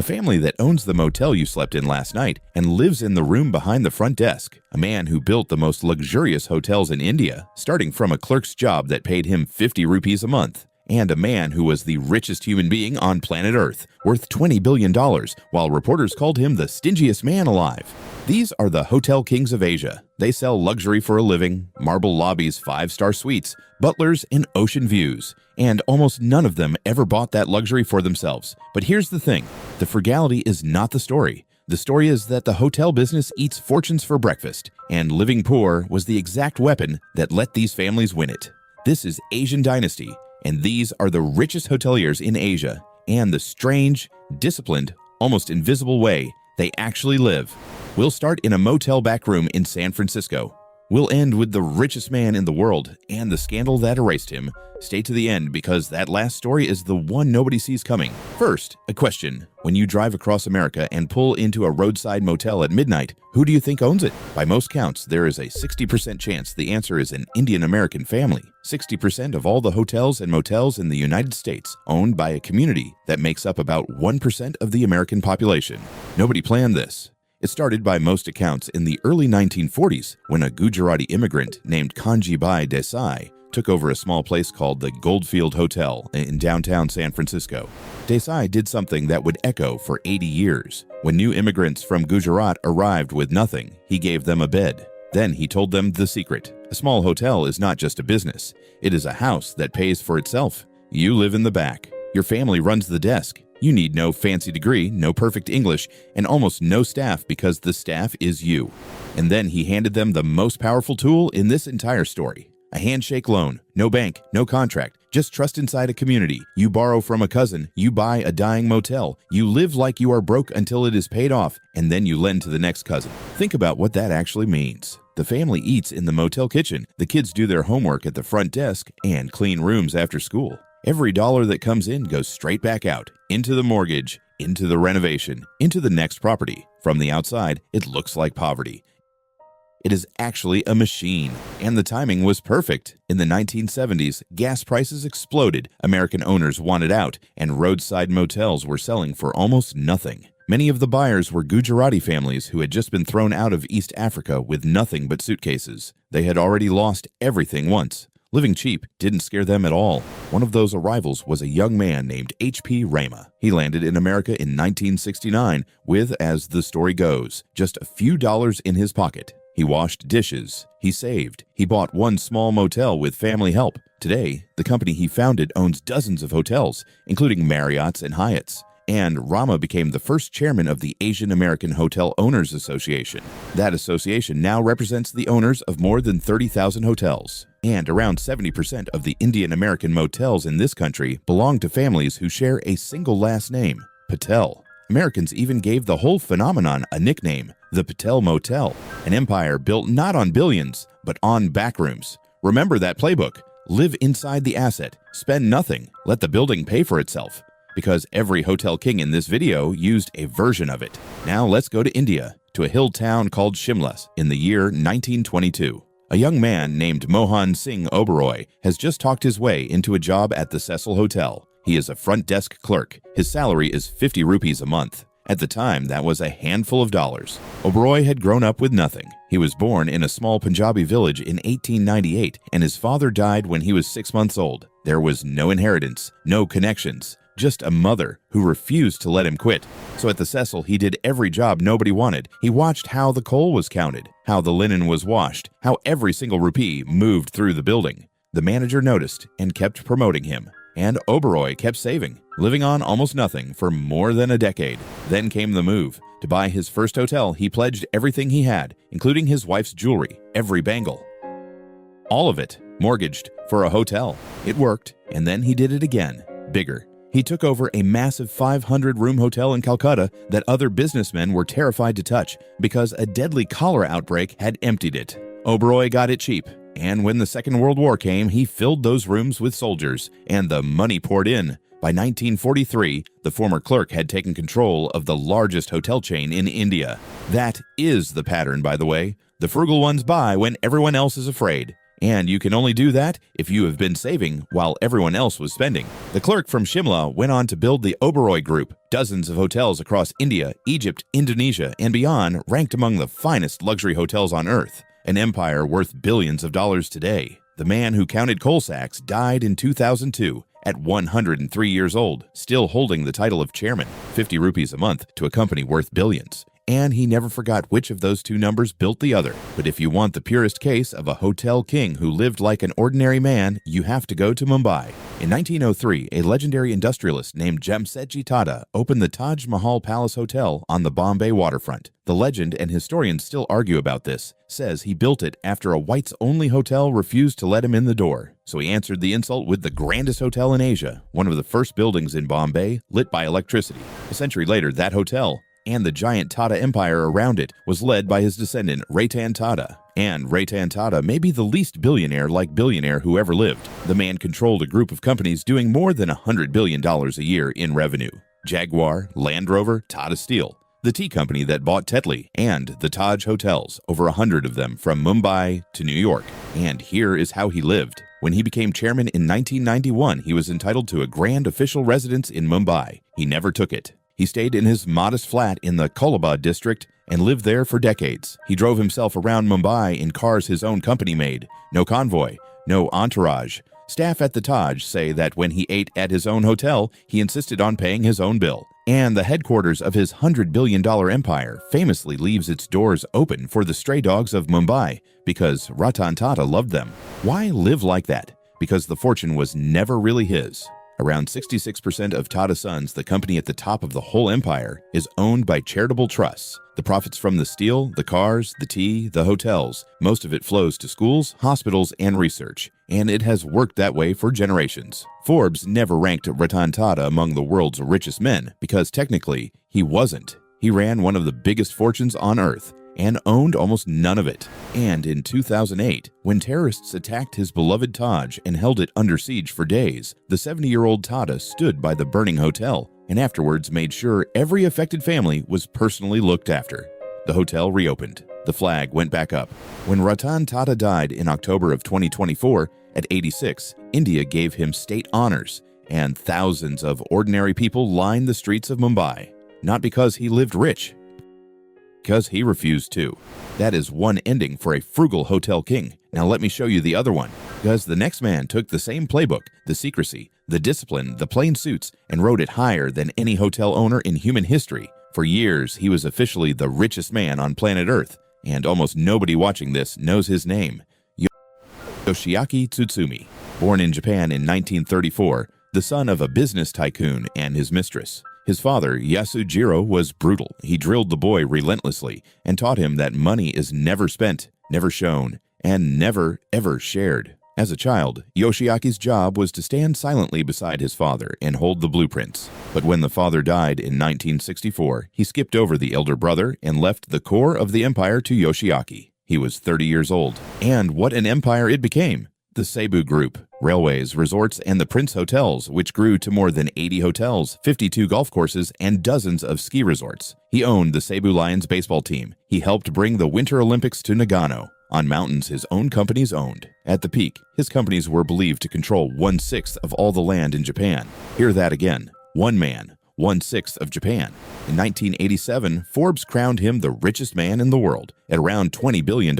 A family that owns the motel you slept in last night and lives in the room behind the front desk. A man who built the most luxurious hotels in India, starting from a clerk's job that paid him 50 rupees a month. And a man who was the richest human being on planet Earth, worth $20 billion, while reporters called him the stingiest man alive. These are the hotel kings of Asia. They sell luxury for a living, marble lobbies, 5-star suites, butlers, and ocean views. And almost none of them ever bought that luxury for themselves. But here's the thing, the frugality is not the story. The story is that the hotel business eats fortunes for breakfast, and living poor was the exact weapon that let these families win it. This is Asian Dynasty, and these are the richest hoteliers in Asia, and the strange, disciplined, almost invisible way they actually live. We'll start in a motel back room in San Francisco. We'll end with the richest man in the world and the scandal that erased him. Stay to the end because that last story is the one nobody sees coming. First, a question. When you drive across America and pull into a roadside motel at midnight, who do you think owns it? By most counts, there is a 60% chance the answer is an Indian-American family. 60% of all the hotels and motels in the United States owned by a community that makes up about 1% of the American population. Nobody planned this. It started by most accounts in the early 1940s when a Gujarati immigrant named Kanjibai Desai took over a small place called the Goldfield Hotel in downtown San Francisco. Desai did something that would echo for 80 years. When new immigrants from Gujarat arrived with nothing, he gave them a bed. Then he told them the secret. A small hotel is not just a business. It is a house that pays for itself. You live in the back. Your family runs the desk. You need no fancy degree, no perfect English, and almost no staff because the staff is you. And then he handed them the most powerful tool in this entire story. A handshake loan, no bank, no contract, just trust inside a community. You borrow from a cousin, you buy a dying motel, you live like you are broke until it is paid off, and then you lend to the next cousin. Think about what that actually means. The family eats in the motel kitchen, the kids do their homework at the front desk, and clean rooms after school. Every dollar that comes in goes straight back out, into the mortgage, into the renovation, into the next property. From the outside, it looks like poverty. It is actually a machine, and the timing was perfect. In the 1970s, gas prices exploded, American owners wanted out, and roadside motels were selling for almost nothing. Many of the buyers were Gujarati families who had just been thrown out of East Africa with nothing but suitcases. They had already lost everything once. Living cheap didn't scare them at all. One of those arrivals was a young man named H.P. Rama. He landed in America in 1969 with, as the story goes, just a few dollars in his pocket. He washed dishes. He saved. He bought one small motel with family help. Today, the company he founded owns dozens of hotels, including Marriott's and Hyatt's. And Rama became the first chairman of the Asian American Hotel Owners Association. That association now represents the owners of more than 30,000 hotels. And around 70% of the Indian American motels in this country belong to families who share a single last name, Patel. Americans even gave the whole phenomenon a nickname, the Patel Motel, an empire built not on billions, but on backrooms. Remember that playbook. Live inside the asset, spend nothing, let the building pay for itself. Because every hotel king in this video used a version of it. Now let's go to India, to a hill town called Shimla in the year 1922. A young man named Mohan Singh Oberoi has just talked his way into a job at the Cecil Hotel. He is a front desk clerk. His salary is 50 rupees a month. At the time, that was a handful of dollars. Oberoi had grown up with nothing. He was born in a small Punjabi village in 1898, and his father died when he was 6 months old. There was no inheritance, no connections. Just a mother who refused to let him quit. So at the Cecil, he did every job nobody wanted. He watched how the coal was counted, how the linen was washed, how every single rupee moved through the building. The manager noticed and kept promoting him. And Oberoi kept saving, living on almost nothing for more than a decade. Then came the move. To buy his first hotel, he pledged everything he had, including his wife's jewelry, every bangle. All of it, mortgaged, for a hotel. It worked, and then he did it again, bigger. He took over a massive 500-room hotel in Calcutta that other businessmen were terrified to touch because a deadly cholera outbreak had emptied it. Oberoi got it cheap, and when the Second World War came, he filled those rooms with soldiers, and the money poured in. By 1943, the former clerk had taken control of the largest hotel chain in India. That is the pattern, by the way. The frugal ones buy when everyone else is afraid. And you can only do that if you have been saving while everyone else was spending. The clerk from Shimla went on to build the Oberoi Group, Dozens of hotels across India, Egypt, Indonesia, and beyond ranked among the finest luxury hotels on earth. An empire worth billions of dollars today. The man who counted coal sacks died in 2002 at 103 years old, still holding the title of chairman, 50 rupees a month to a company worth billions. And he never forgot which of those two numbers built the other. But if you want the purest case of a hotel king who lived like an ordinary man, you have to go to Mumbai. In 1903, a legendary industrialist named Jamsetji Tata opened the Taj Mahal Palace Hotel on the Bombay waterfront. The legend, and historians still argue about this, says he built it after a whites-only hotel refused to let him in the door. So he answered the insult with the grandest hotel in Asia, one of the first buildings in Bombay lit by electricity. A century later, that hotel, and the giant Tata empire around it, was led by his descendant Ratan Tata. And Ratan Tata may be the least billionaire-like billionaire who ever lived. The man controlled a group of companies doing more than $100 billion a year in revenue. Jaguar, Land Rover, Tata Steel, the tea company that bought Tetley, and the Taj Hotels, over 100 of them from Mumbai to New York. And here is how he lived. When he became chairman in 1991, he was entitled to a grand official residence in Mumbai. He never took it. He stayed in his modest flat in the Colaba district and lived there for decades. He drove himself around Mumbai in cars his own company made. No convoy, no entourage. Staff at the Taj say that when he ate at his own hotel, he insisted on paying his own bill. And the headquarters of his $100 billion empire famously leaves its doors open for the stray dogs of Mumbai because Ratan Tata loved them. Why live like that? Because the fortune was never really his. Around 66% of Tata Sons, the company at the top of the whole empire, is owned by charitable trusts. The profits from the steel, the cars, the tea, the hotels, most of it flows to schools, hospitals, and research. And it has worked that way for generations. Forbes never ranked Ratan Tata among the world's richest men because technically he wasn't. He ran one of the biggest fortunes on earth and owned almost none of it. And in 2008, when terrorists attacked his beloved Taj and held it under siege for days, the 70-year-old Tata stood by the burning hotel and afterwards made sure every affected family was personally looked after. The hotel reopened. The flag went back up. When Ratan Tata died in October of 2024, at 86, India gave him state honors, and thousands of ordinary people lined the streets of Mumbai. Not because he lived rich, because he refused to. That is one ending for a frugal hotel king. Now let me show you the other one. Because the next man took the same playbook, the secrecy, the discipline, the plain suits, and rode it higher than any hotel owner in human history. For years, he was officially the richest man on planet Earth, and almost nobody watching this knows his name. Yoshiaki Tsutsumi. Born in Japan in 1934, the son of a business tycoon and his mistress. His father, Yasujiro, was brutal. He drilled the boy relentlessly and taught him that money is never spent, never shown, and never, ever shared. As a child, Yoshiaki's job was to stand silently beside his father and hold the blueprints. But when the father died in 1964, he skipped over the elder brother and left the core of the empire to Yoshiaki. He was 30 years old. And what an empire it became! The Cebu Group, railways, resorts, and the Prince Hotels, which grew to more than 80 hotels, 52 golf courses, and dozens of ski resorts. He owned the Cebu Lions baseball team. He helped bring the Winter Olympics to Nagano, on mountains his own companies owned. At the peak, his companies were believed to control 1/6 of all the land in Japan. Hear that again. One man, 1/6 of Japan. In 1987, Forbes crowned him the richest man in the world at around $20 billion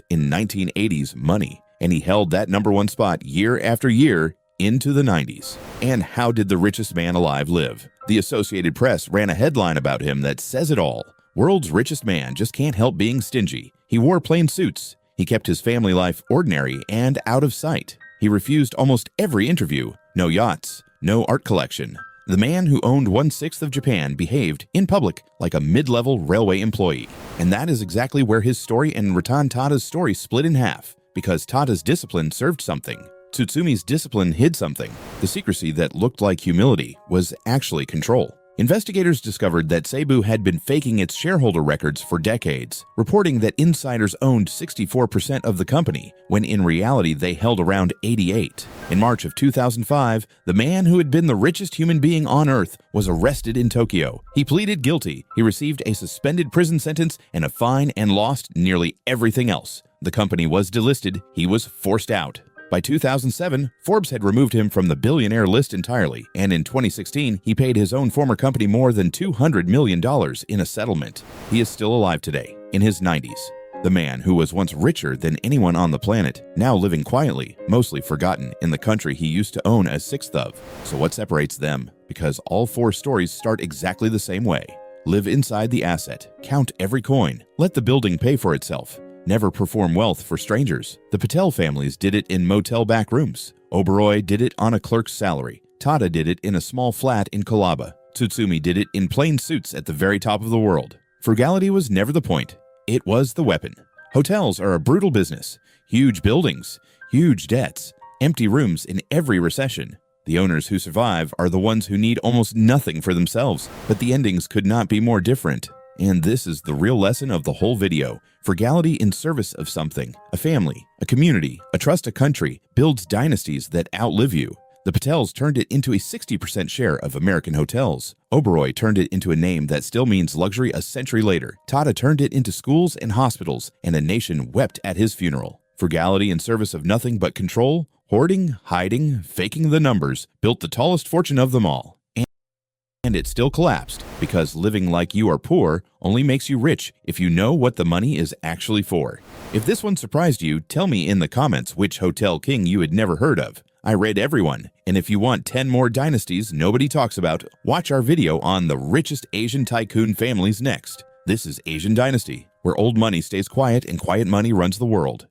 in 1980s money. And he held that #1 spot year after year into the 90s. And how did the richest man alive live? The Associated Press ran a headline about him that says it all. World's richest man just can't help being stingy. He wore plain suits. He kept his family life ordinary and out of sight. He refused almost every interview. No yachts, no art collection. The man who owned 1/6 of Japan behaved, in public, like a mid-level railway employee. And that is exactly where his story and Ratan Tata's story split in half. Because Tata's discipline served something. Tsutsumi's discipline hid something. The secrecy that looked like humility was actually control. Investigators discovered that Cebu had been faking its shareholder records for decades, reporting that insiders owned 64% of the company, when in reality they held around 88%. In March of 2005, the man who had been the richest human being on Earth was arrested in Tokyo. He pleaded guilty. He received a suspended prison sentence and a fine and lost nearly everything else. The company was delisted. He was forced out. By 2007, Forbes had removed him from the billionaire list entirely, and in 2016, he paid his own former company more than $200 million in a settlement. He is still alive today, in his 90s. The man who was once richer than anyone on the planet, now living quietly, mostly forgotten in the country he used to own a sixth of. So what separates them? Because all four stories start exactly the same way. Live inside the asset, count every coin, let the building pay for itself, never perform wealth for strangers. The Patel families did it in motel back rooms. Oberoi did it on a clerk's salary. Tata did it in a small flat in Colaba. Tsutsumi did it in plain suits at the very top of the world. Frugality was never the point. It was the weapon. Hotels are a brutal business. Huge buildings, huge debts, empty rooms in every recession. The owners who survive are the ones who need almost nothing for themselves, but the endings could not be more different. And this is the real lesson of the whole video. Frugality in service of something, a family, a community, a trust, a country, builds dynasties that outlive you. The Patels turned it into a 60% share of American hotels. Oberoi turned it into a name that still means luxury a century later. Tata turned it into schools and hospitals, and a nation wept at his funeral. Frugality in service of nothing but control, hoarding, hiding, faking the numbers, built the tallest fortune of them all. And it still collapsed, because living like you are poor only makes you rich if you know what the money is actually for. If this one surprised you, tell me in the comments which hotel king you had never heard of. I read everyone, and if you want 10 more dynasties nobody talks about, watch our video on the richest Asian tycoon families next. This is Asian Dynasty, where old money stays quiet and quiet money runs the world.